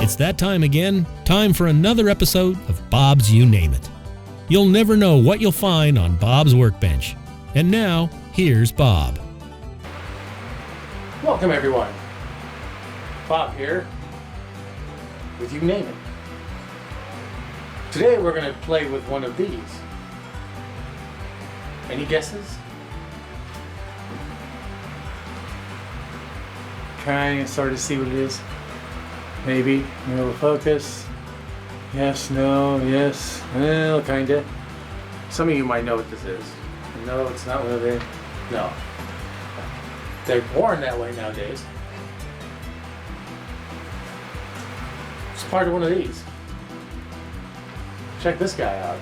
It's that time again, time for another episode of Bob's You Name It. You'll never know what you'll find on Bob's workbench. And now, here's Bob. Welcome everyone. Bob here with You Name It. Today we're going to play with one of these. Any guesses? Kind of sort of see what it is. Maybe. No focus. Yes, no, yes. Well, kinda. Some of you might know what this is. No, it's not one of them. No. They're worn that way nowadays. It's part of one of these. Check this guy out.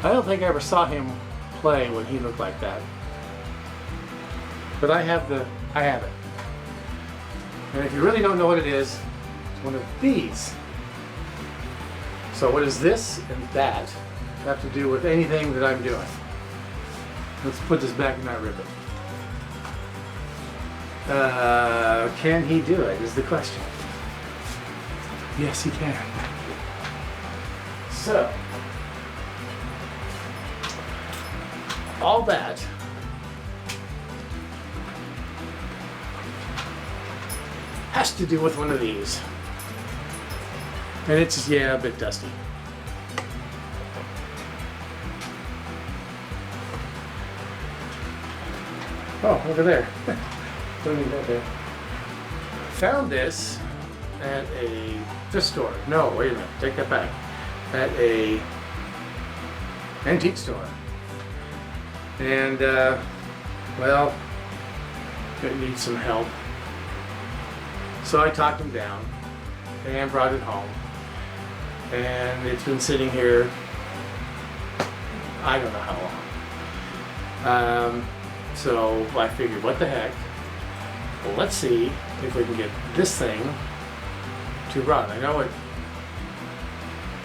I don't think I ever saw him play when he looked like that. But I have it. And if you really don't know what it is, it's one of these. So what does this and that have to do with anything that I'm doing? Let's put this back and not rip it. Can he do it is the question. Yes, he can. So, all that has to do with one of these. And it's, yeah, a bit dusty. Oh, over there. Don't need that there. Found this at a thrift store. No, wait a minute. Take that back. At a antique store. And, well, it needs some help. So I talked him down and brought it home. And it's been sitting here, I don't know how long. So I figured, what the heck? Well, let's see if we can get this thing to run. I know it.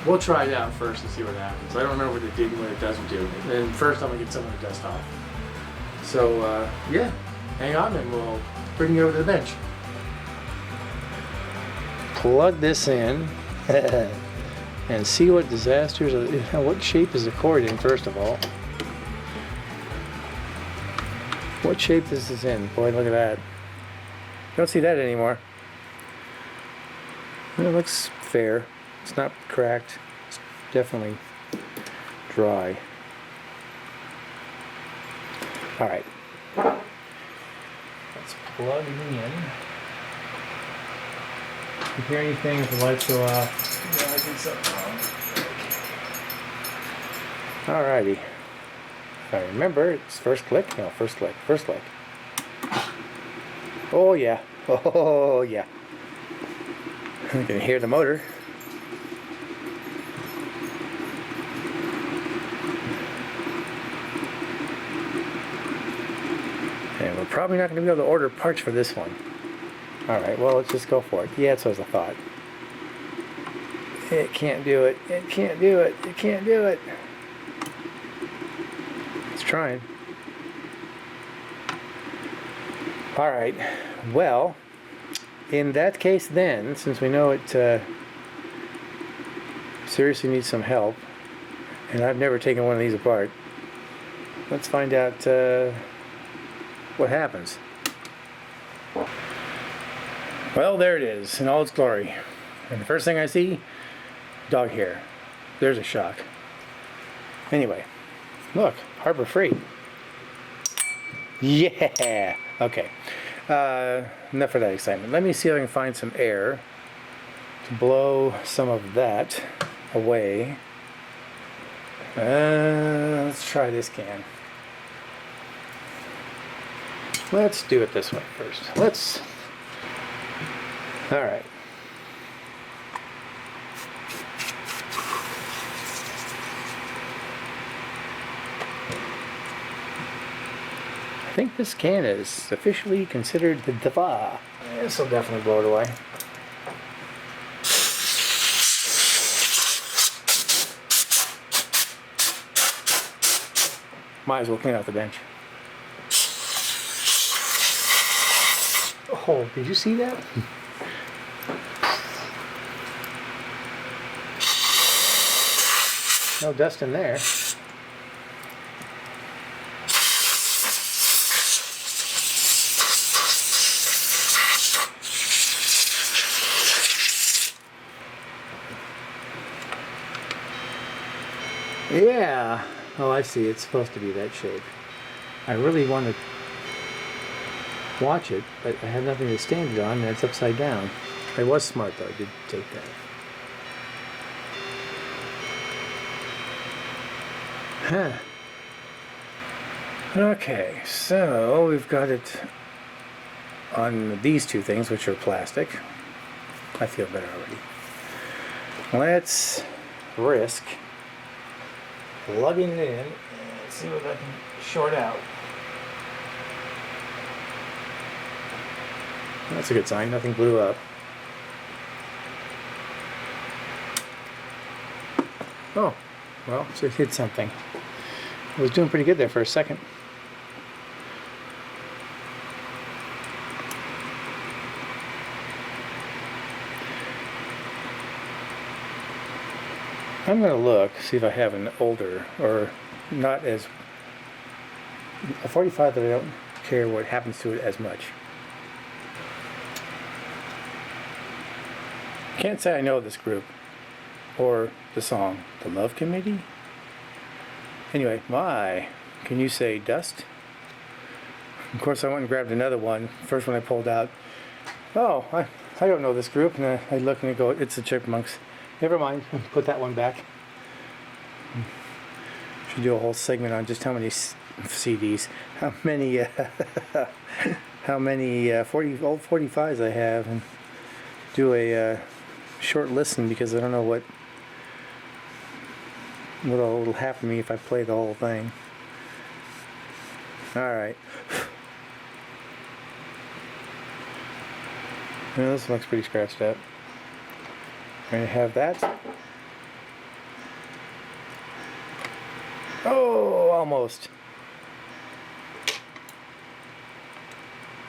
We'll try it out first and see what happens. I don't remember what it did and what it doesn't do. And first I'm gonna get some of the dust off. So yeah, hang on and we'll bring you over to the bench. Plug this in and see what disasters, what shape is the cord in first of all. What shape this is in? Boy, look at that. Don't see that anymore. It looks fair. It's not cracked. It's definitely dry. All right. Let's plug it in. You hear anything if the lights go off? Yeah, I think so. Alrighty. If I remember, it's first click. No, first click. First click. Oh yeah. Oh yeah. You can hear the motor. And we're probably not going to be able to order parts for this one. Alright, well, let's just go for it. Yeah, that's what I thought. It can't do it. It can't do it. It can't do it. It's trying. Alright, well, in that case then, since we know it seriously needs some help, and I've never taken one of these apart, let's find out what happens. Well, there it is in all its glory. And the first thing I see, dog hair. There's a shock. Anyway, look, Harbor Freight. Yeah! Okay. Enough of that excitement. Let me see if I can find some air to blow some of that away. Let's try this can. Let's do it this way first. Alright. I think this can is officially considered the Diva. This will definitely blow it away. Might as well clean out the bench. Oh, did you see that? No dust in there. Yeah. Oh, I see. It's supposed to be that shape. I really want to watch it, but I have nothing to stand it on, and it's upside down. I was smart, though. I did take that. Huh. Okay, so we've got it on these two things, which are plastic. I feel better already. Let's risk plugging it in and see what I can short out. That's a good sign, nothing blew up. Oh, well, so it hit something. It was doing pretty good there for a second. I'm going to look, see if I have an older, or not as, a 45 that I don't care what happens to it as much. Can't say I know this group, or the song, The Love Committee? Anyway, my, can you say dust? Of course I went and grabbed another one, first one I pulled out. Oh, I don't know this group, and I look and I go, it's the Chipmunks. Never mind, put that one back. Should do a whole segment on just how many CDs, how many old 45s I have, and do a short listen, because I don't know what will happen to me if I play the whole thing. Alright. Well, this looks pretty scratched up. I'm going to have that. Oh, almost.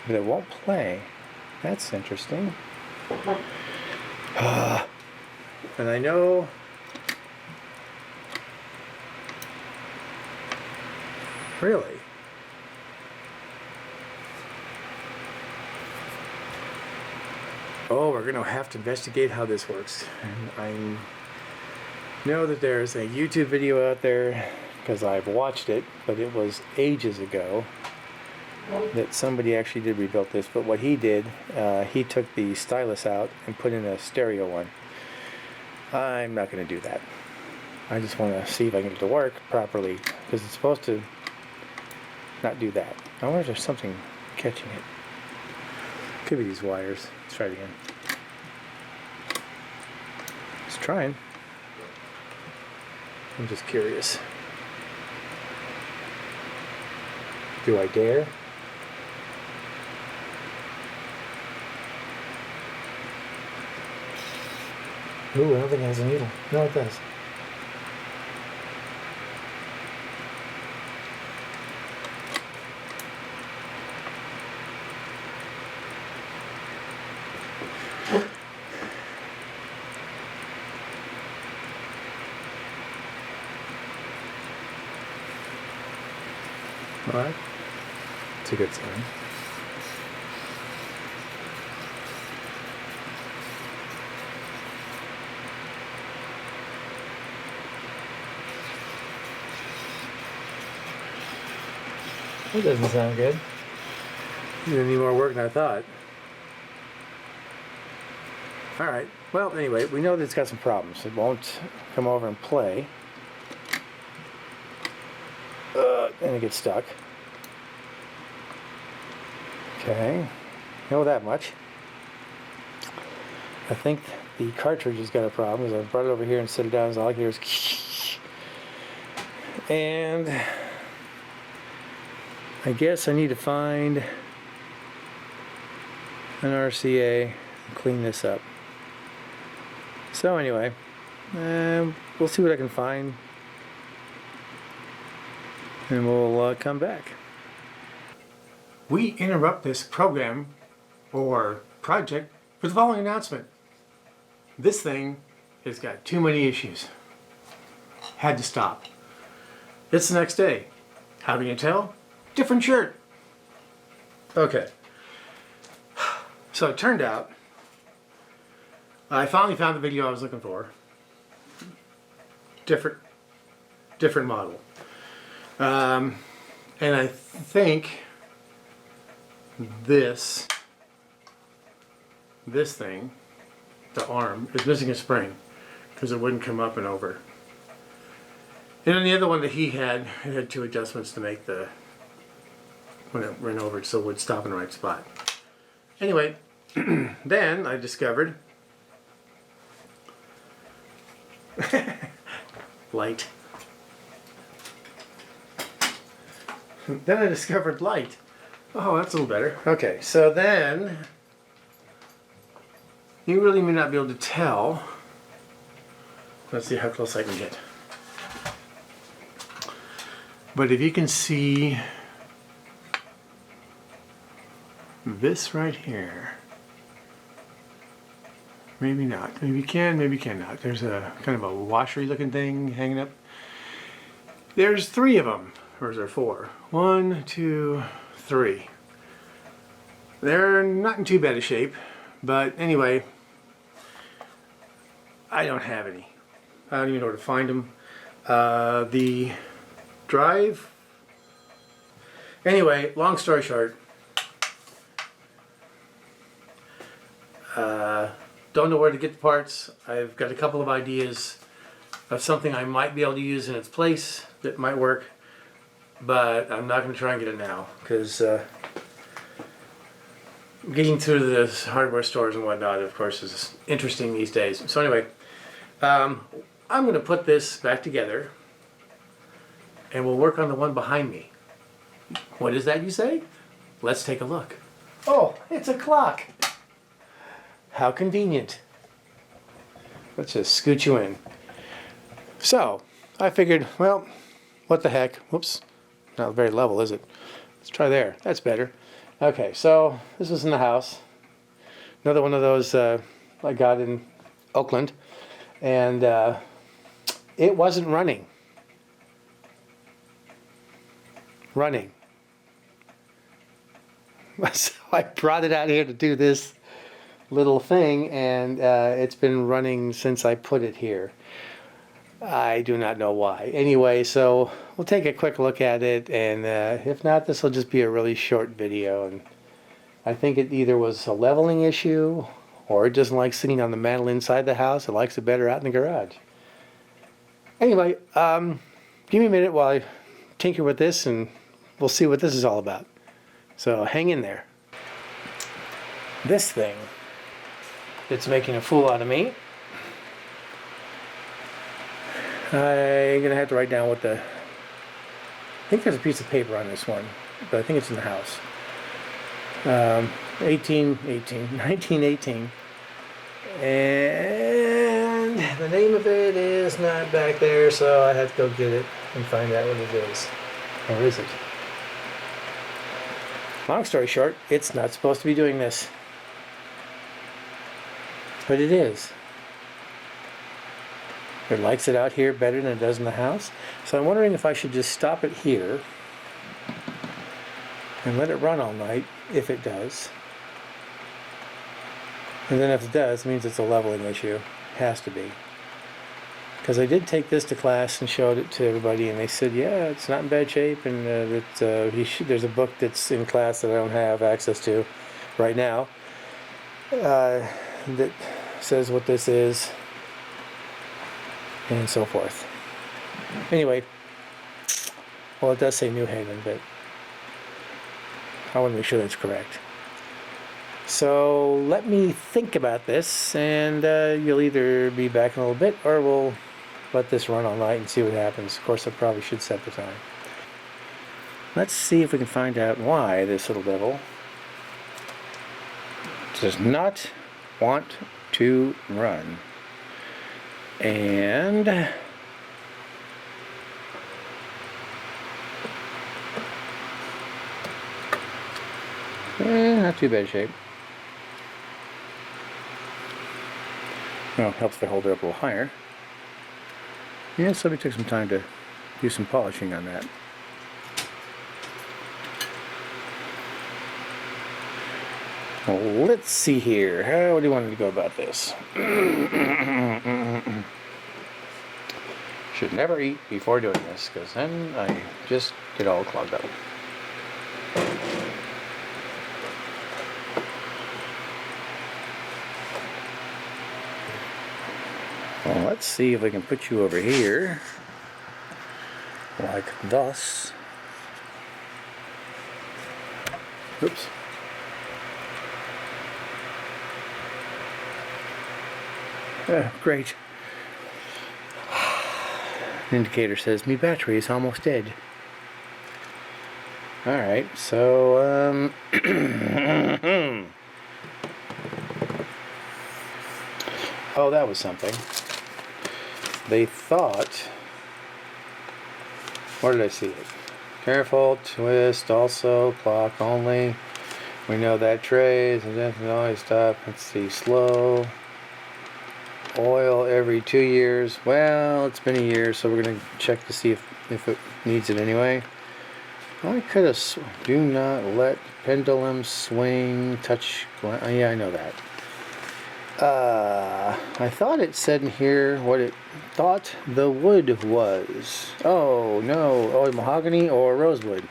But it won't play. That's interesting. And I know really. Oh, we're going to have to investigate how this works. And I know that there's a YouTube video out there, because I've watched it, but it was ages ago, that somebody actually did rebuild this. But what he did, he took the stylus out and put in a stereo one. I'm not going to do that. I just want to see if I can get it to work properly, because it's supposed to not do that. I wonder if there's something catching it. Could be these wires. Let's try it again. Just trying. I'm just curious. Do I dare? Ooh, I don't think it has a needle. No, it does. Alright. It's a good sign. That doesn't sound good. You need more work than I thought. Alright, well anyway, we know that it's got some problems. It won't come over and play. And it gets stuck. Okay, know that much. I think the cartridge has got a problem, because I brought it over here and set it down, and all I hear is and I guess I need to find an RCA and clean this up. So anyway, we'll see what I can find, and we'll come back. We interrupt this program or project with the following announcement. This thing has got too many issues. Had to stop. It's the next day. How can you tell? Different shirt. Okay. So it turned out, I finally found the video I was looking for. Different model. And I think this thing, the arm, is missing a spring because it wouldn't come up and over. And then the other one that he had, it had 2 adjustments to make the, when it ran over, so it would stop in the right spot. Anyway, then I discovered light. Then I discovered light. Oh, that's a little better. Okay, so then you really may not be able to tell. Let's see how close I can get. But if you can see this right here, maybe not. Maybe you can, maybe you cannot. There's a kind of a washery looking thing hanging up. There's 3 of them. Or is there 4? 1, 2, 3. They're not in too bad a shape, but anyway, I don't have any. I don't even know where to find them. The drive. Anyway, long story short, don't know where to get the parts. I've got a couple of ideas of something I might be able to use in its place that might work, but I'm not going to try and get it now because getting through the hardware stores and whatnot, of course, is interesting these days. So anyway, I'm going to put this back together and we'll work on the one behind me. What is that, you say? Let's take a look. Oh, it's a clock. How convenient. Let's just scoot you in. So, I figured, well, what the heck. Whoops. Not very level, is it? Let's try there. That's better. Okay, so this was in the house. Another one of those I got in Oakland. And it wasn't running. So I brought it out here to do this little thing, and it's been running since I put it here. I do not know why. Anyway, so we'll take a quick look at it, and if not, this will just be a really short video. And I think it either was a leveling issue, or it doesn't like sitting on the mantle inside the house. It likes it better out in the garage. Anyway, give me a minute while I tinker with this, and we'll see what this is all about. So hang in there. This thing, it's making a fool out of me. I'm gonna have to write down what the, I think there's a piece of paper on this one, but I think it's in the house. 1918. And the name of it is not back there, so I have to go get it and find out what it is. Or is it? Long story short, it's not supposed to be doing this. But it is. It likes it out here better than it does in the house. So I'm wondering if I should just stop it here and let it run all night, if it does. And then if it does, it means it's a leveling issue. It has to be. Because I did take this to class and showed it to everybody, and they said, yeah, it's not in bad shape, and there's a book that's in class that I don't have access to right now that says what this is, and so forth. Anyway, well, it does say New Haven, but I want to make sure that's correct. So let me think about this, and you'll either be back in a little bit, or we'll let this run all night and see what happens. Of course, I probably should set the time. Let's see if we can find out why this little devil does not want to run. And not too bad shape. Well, helps if I hold it up a little higher. Yeah, so we took some time to do some polishing on that. Well, let's see here. How do you want to go about this? Should never eat before doing this, because then I just get all clogged up. Well, let's see if we can put you over here, like thus. Oops. Great. The indicator says my battery is almost dead. Alright, so oh, that was something. They thought, where did I see it? Careful, twist, also, clock only. We know that trays, and then always stop. Let's see, slow. Oil every 2 years. Well, it's been a year, so we're going to check to see if it needs it anyway. I could have. Do not let pendulum swing, touch. Yeah, I know that. I thought it said in here what it thought the wood was. Oh, no. Oh, mahogany or rosewood?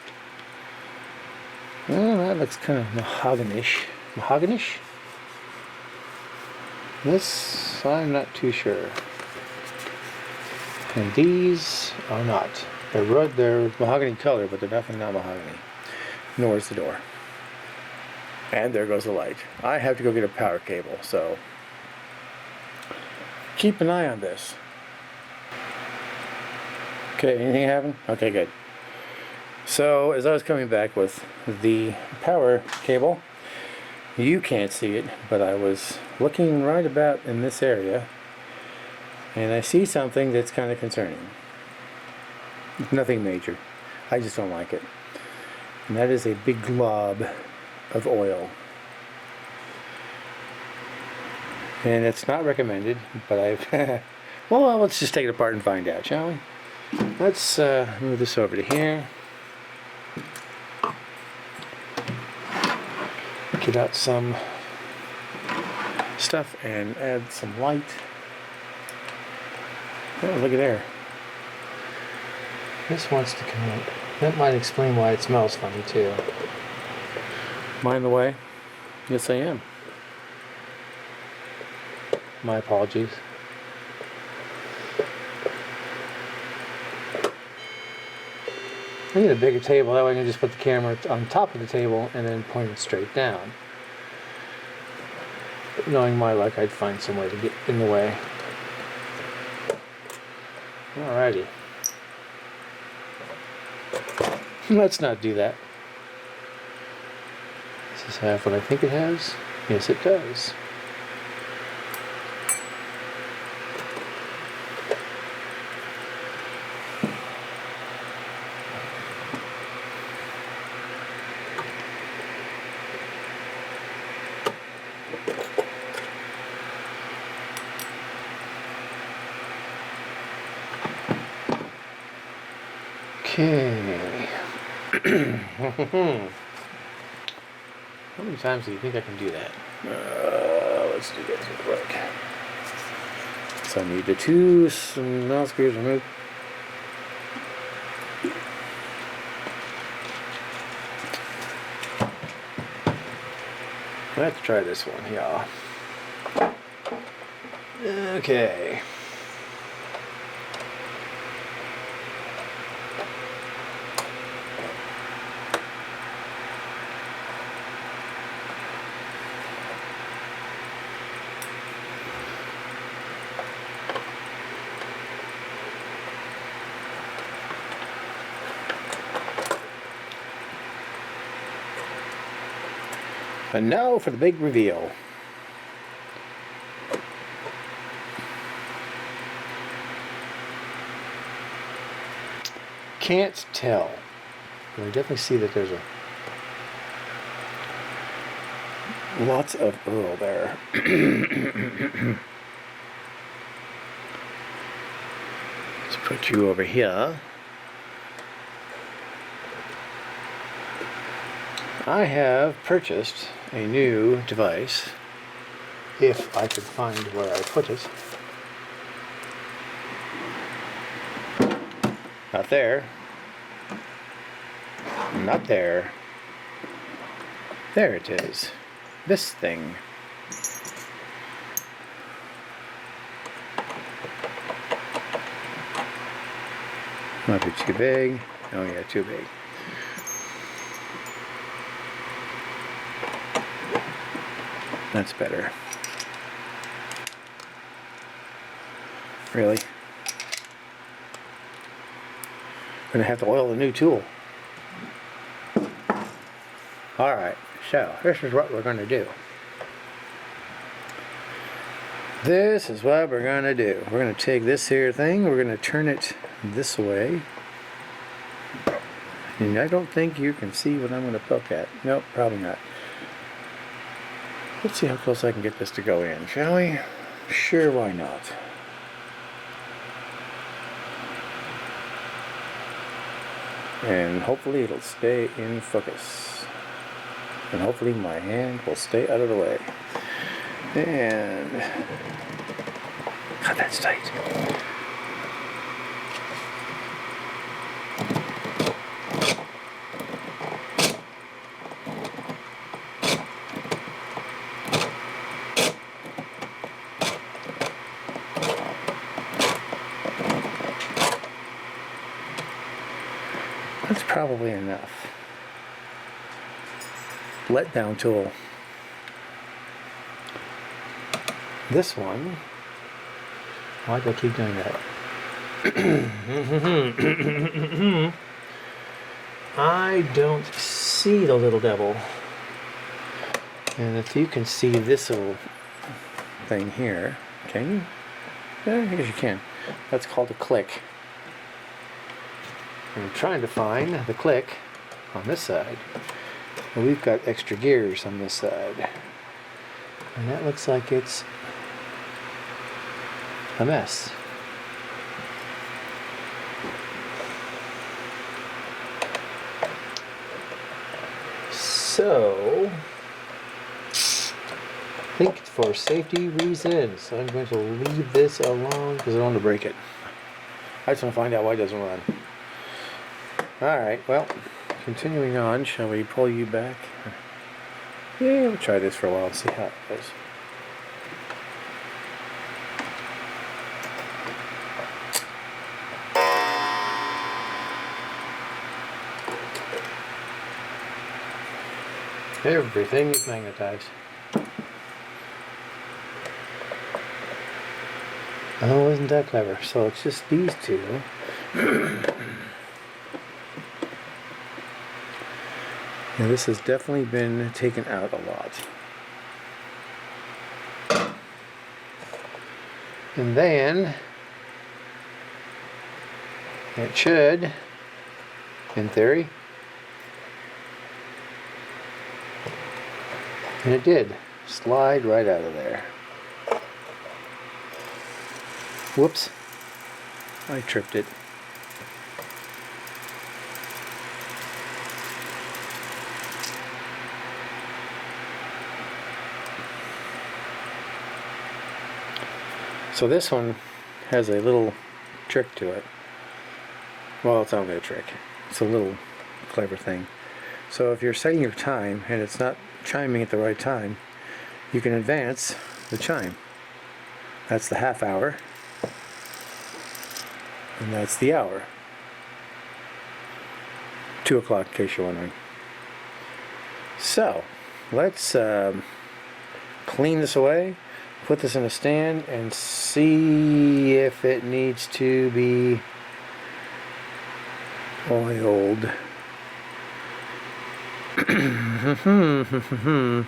Well, that looks kind of mahogany-ish. Mahogany-ish? This, I'm not too sure. And these are not. They're mahogany color, but they're definitely not mahogany. Nor is the door. And there goes the light. I have to go get a power cable, so keep an eye on this. Okay, anything happen? Okay, good. So, as I was coming back with the power cable, you can't see it, but I was looking right about in this area, and I see something that's kind of concerning. Nothing major. I just don't like it. And that is a big glob of oil. And it's not recommended, but I've... well, let's just take it apart and find out, shall we? Let's move this over to here. Get out some stuff and add some light. Oh, look at there. This wants to come out. That might explain why it smells funny too. Mind the way? Yes, I am. My apologies. I need a bigger table, that way I can just put the camera on top of the table and then point it straight down. But knowing my luck, I'd find some way to get in the way. Alrighty. Let's not do that. Does this have what I think it has? Yes, it does. Okay. How many times do you think I can do that? Let's do this real quick. So I need the two small screws removed. Let's try this one, y'all. Okay. And now for the big reveal. Can't tell. But I definitely see that there's lots of oil there. Put you over here. I have purchased a new device, if I could find where I put it. Not there. Not there. There it is. This thing. Might be too big. Oh yeah, too big. That's better. Really? I'm gonna have to oil the new tool. Alright, so this is what we're gonna do. This is what we're gonna do. We're gonna take this here thing, we're gonna turn it this way. And I don't think you can see what I'm gonna poke at. Nope, probably not. Let's see how close I can get this to go in, shall we? Sure, why not? And hopefully it'll stay in focus. And hopefully my hand will stay out of the way. And God, that's tight. That's probably enough. Letdown tool. This one, why do I keep doing that? I don't see the little devil. And if you can see this little thing here, can you? Yeah, I guess you can. That's called a click. I'm trying to find the click on this side. And we've got extra gears on this side. And that looks like it's a mess. So, I think for safety reasons, I'm going to leave this alone because I don't want to break it. I just want to find out why it doesn't run. Alright, well, continuing on, shall we pull you back? Yeah, we'll try this for a while and see how it goes. Everything is magnetized. Oh, isn't that clever? So it's just these two. Now this has definitely been taken out a lot. And then it should, in theory, and it did, slide right out of there. Whoops, I tripped it. So this one has a little trick to it. Well, it's not really a trick. It's a little clever thing. So if you're setting your time and it's not chiming at the right time, you can advance the chime. That's the half hour. And that's the hour. 2 o'clock, in case you're wondering. So, let's clean this away, put this in a stand, and see if it needs to be oiled. I'm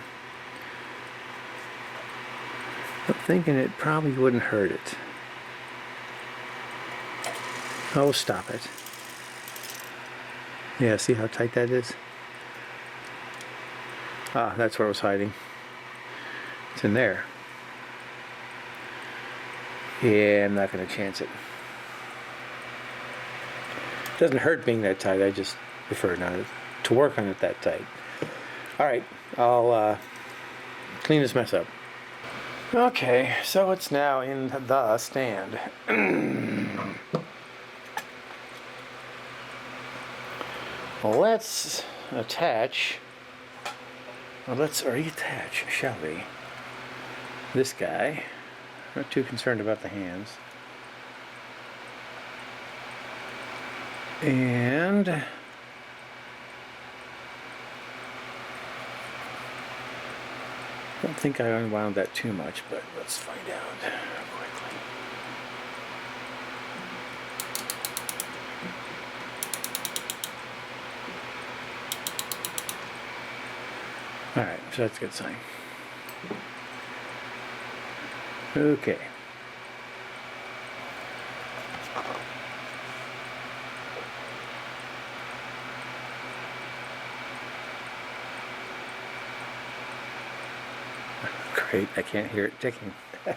thinking it probably wouldn't hurt it. Oh, stop it. Yeah, see how tight that is? Ah, that's where it was hiding. It's in there. Yeah, I'm not going to chance it. It doesn't hurt being that tight. I just prefer not to work on it that tight. All right, I'll clean this mess up. Okay, so it's now in the stand. Let's attach, or let's reattach, shall we? This guy. Not too concerned about the hands. And I don't think I unwound that too much, but let's find out quickly. Alright, so that's a good sign. Okay. Great, I can't hear it ticking. I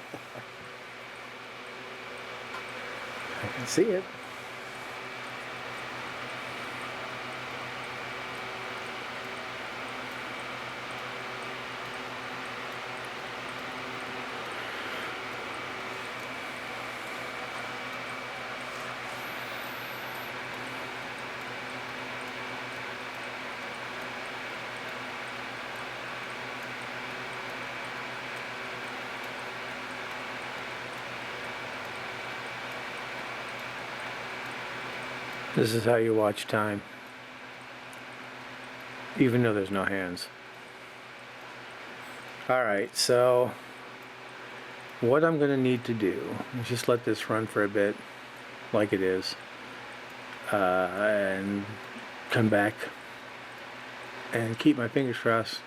can see it. This is how you watch time, even though there's no hands. Alright, so what I'm going to need to do is just let this run for a bit, like it is, and come back and keep my fingers crossed.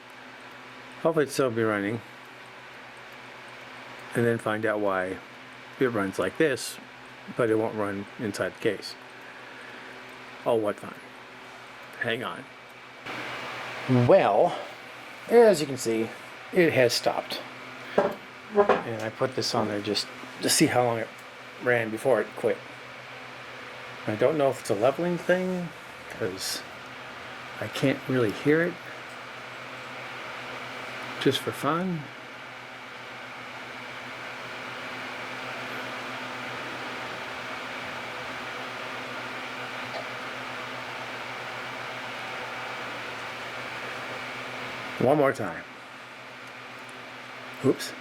Hopefully it'll still be running, and then find out why it runs like this, but it won't run inside the case. Oh, what fun. Hang on. Well, as you can see, it has stopped. And I put this on there just to see how long it ran before it quit. I don't know if it's a leveling thing, because I can't really hear it. Just for fun. One more time. Oops.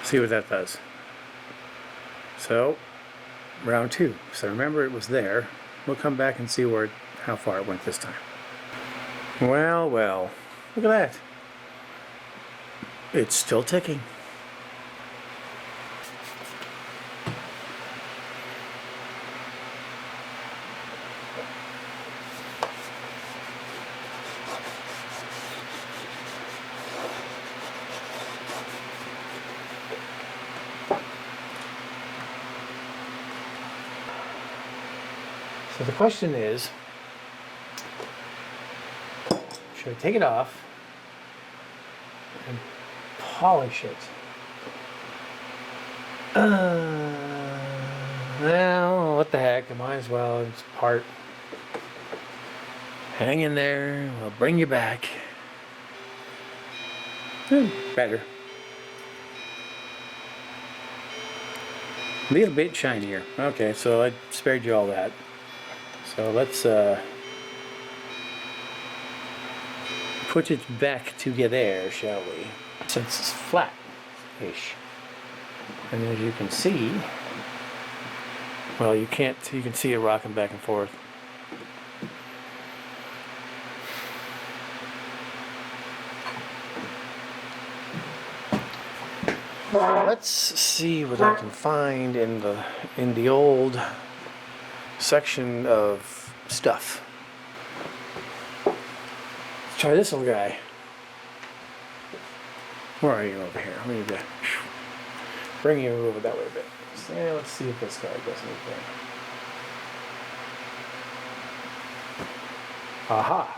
See what that does. So, round 2. So remember it was there. We'll come back and see how far it went this time. Well, well. Look at that. It's still ticking. So the question is, should I take it off and polish it? Well, what the heck, I might as well. It's part. Hang in there, we'll bring you back. Better. A little bit shinier. Okay, so I spared you all that. So let's put it back together, shall we? Since it's flat-ish. And as you can see, well, you can see it rocking back and forth. Let's see what I can find in the old section of stuff. Let's try this little guy. Where are you over here? Let me bring you over that way a bit. So, let's see if this guy does anything. Aha!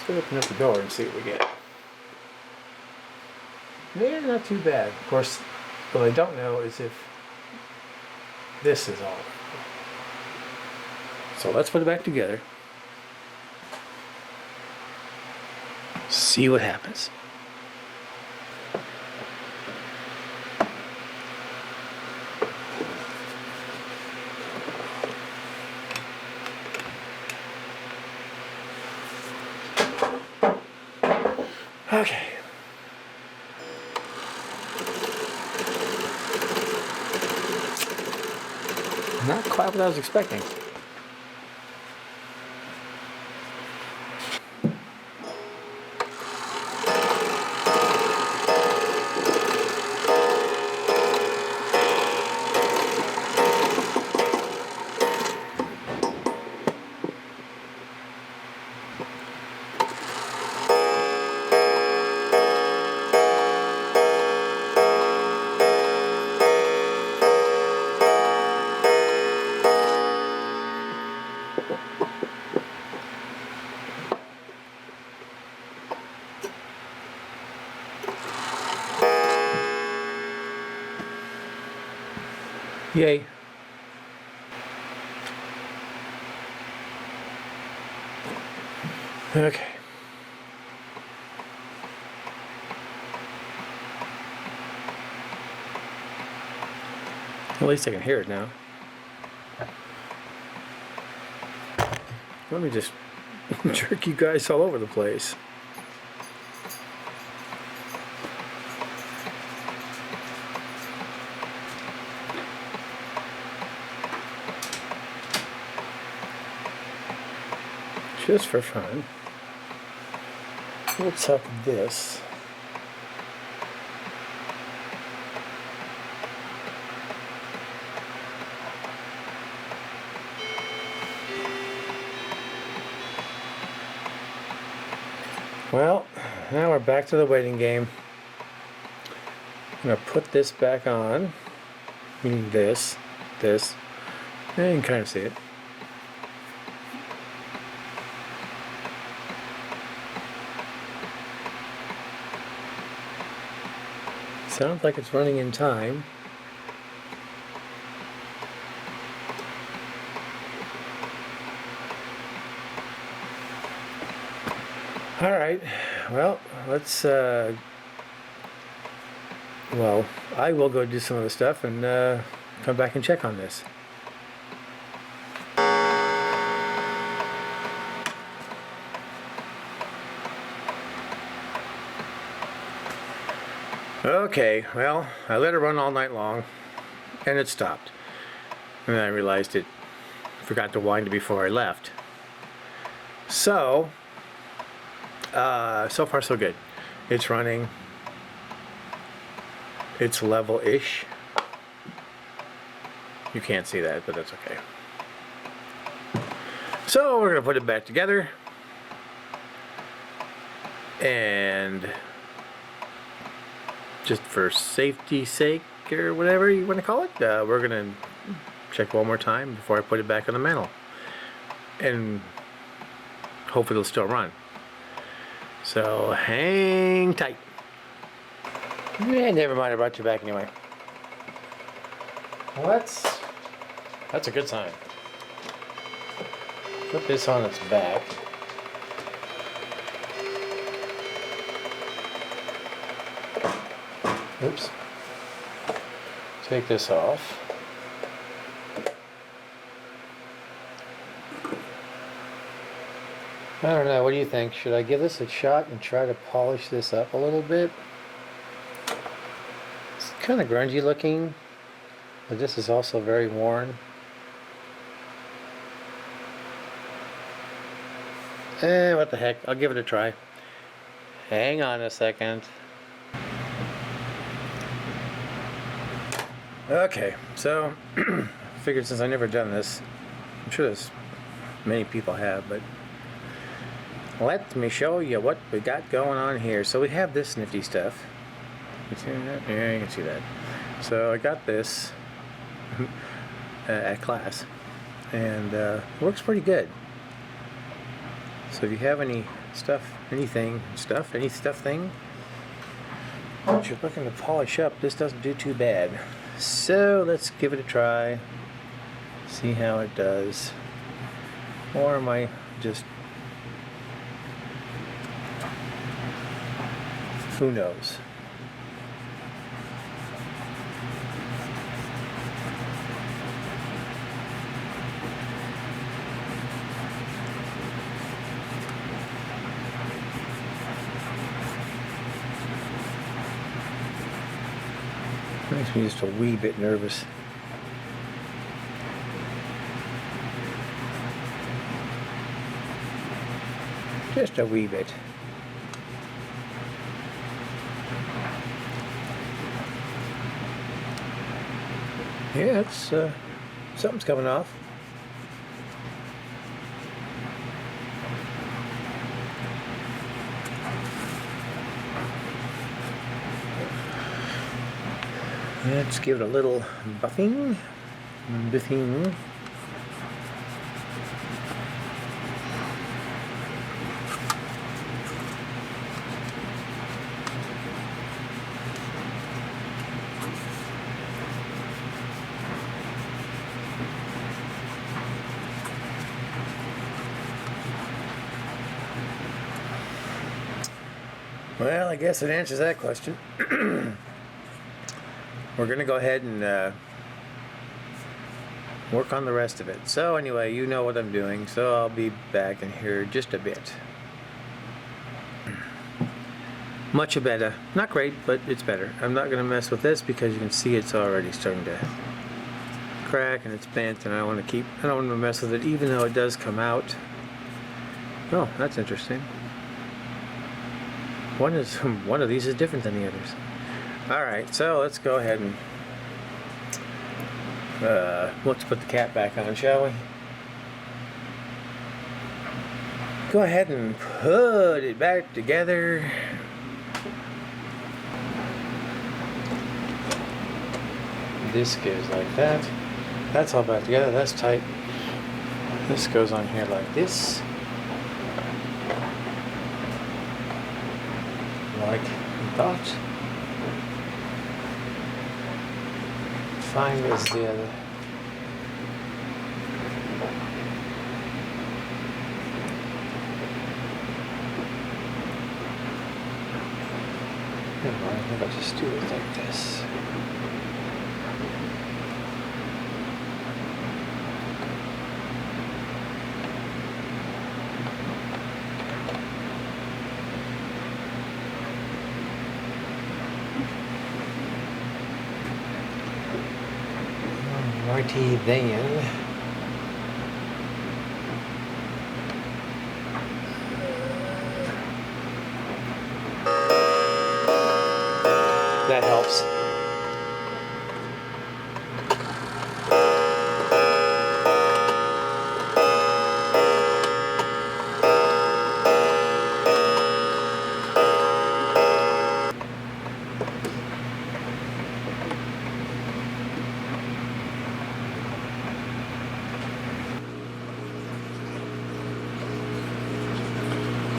Let's open up the door and see what we get. Yeah, not too bad. Of course, what I don't know is if this is all. So let's put it back together. See what happens. Okay. Not quite what I was expecting. Yay. Okay. At least I can hear it now. Let me just jerk you guys all over the place. Just for fun. Let's have this. Well, now we're back to the waiting game. I'm going to put this back on. Meaning this. And you can kind of see it. Sounds like it's running in time. All right, well, let's, I will go do some of the stuff and come back and check on this. Okay, well, I let it run all night long, and it stopped. And then I realized it forgot to wind it before I left. So, so far so good. It's running. It's level-ish. You can't see that, but that's okay. So, we're going to put it back together. And just for safety's sake, or whatever you want to call it, we're going to check one more time before I put it back on the mantle. And hopefully it'll still run. So hang tight. Never mind, I brought you back anyway. Well, that's a good sign. Put this on its back. Oops. Take this off. I don't know, what do you think? Should I give this a shot and try to polish this up a little bit? It's kind of grungy looking, but this is also very worn. What the heck, I'll give it a try. Hang on a second. Okay, so I figured since I've never done this, I'm sure there's many people have, but let me show you what we got going on here. So we have this nifty stuff. You see that? Yeah, you can see that. So I got this at class, and it works pretty good. So if you have any any stuff thing. What you're looking to polish up, this doesn't do too bad. So let's give it a try. See how it does. Or am I just... who knows? Makes me just a wee bit nervous. Just a wee bit. Yeah, it's something's coming off. Let's give it a little buffing. Well, I guess it answers that question. We're going to go ahead and work on the rest of it. So anyway, you know what I'm doing, so I'll be back in here just a bit. Much better. Not great, but it's better. I'm not going to mess with this because you can see it's already starting to crack and it's bent, and I don't want to mess with it even though it does come out. Oh, that's interesting. One of these is different than the others. Alright, so let's go ahead and let's put the cap back on, shall we? Go ahead and put it back together. This goes like that. That's all back together, that's tight. This goes on here like this. Like I thought. Fine as the other. Never mind, I think I'll just do it like this. Righty then. That helps.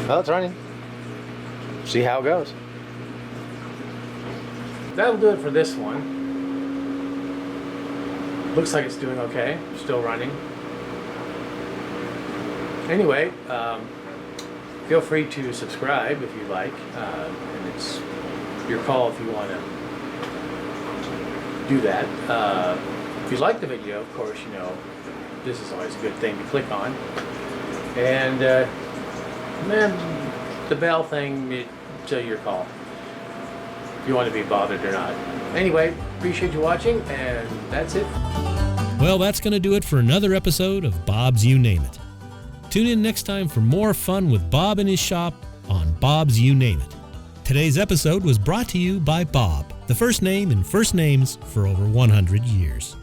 Well, it's running. See how it goes. That'll do it for this one. Looks like it's doing okay. Still running. Anyway, feel free to subscribe if you like. And it's your call if you want to do that. If you like the video, of course, you know, this is always a good thing to click on. And then the bell thing, it's your call. If you want to be bothered or not. Anyway, appreciate you watching, and that's it. Well, that's going to do it for another episode of Bob's You Name It. Tune in next time for more fun with Bob and his shop on Bob's You Name It. Today's episode was brought to you by Bob, the first name in first names for over 100 years.